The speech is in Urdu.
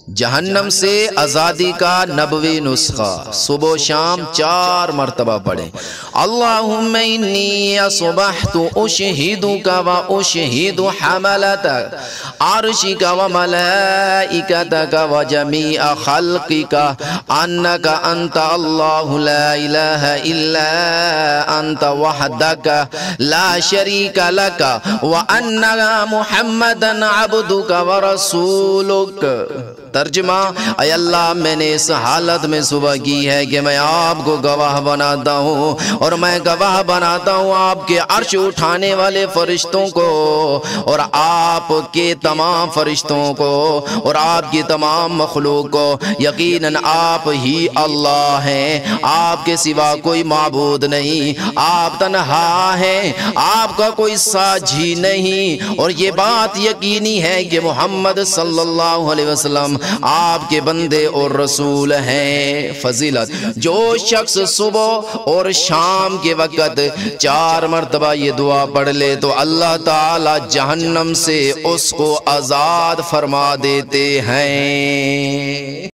جہنم سے آزادی کا نبوی نسخہ صبح و شام 4 مرتبہ پڑھیں۔ اللہم انی اصبحت اشہدک و اشہد حملتک عرشک و ملائکتک و جمیع خلقک انک انت اللہ لا الہ الا انت وحدک لا شریک لک و انک محمدا عبدک و رسولک۔ ترجمہ: اے اللہ، میں نے اس حالت میں صبح کی ہے کہ میں آپ کو گواہ بناتا ہوں، اور میں گواہ بناتا ہوں آپ کے عرش اٹھانے والے فرشتوں کو اور آپ کے تمام فرشتوں کو اور آپ کی تمام مخلوق کو، یقیناً آپ ہی اللہ ہیں، آپ کے سوا کوئی معبود نہیں، آپ تنہا ہیں، آپ کا کوئی ساجھی نہیں، اور یہ بات یقینی ہے کہ محمد صلی اللہ علیہ وسلم آپ کے بندے اور رسول ہیں۔ فضیلت: جو شخص صبح اور شام کے وقت 4 مرتبہ یہ دعا پڑھ لے تو اللہ تعالی جہنم سے اس کو آزاد فرما دیتے ہیں۔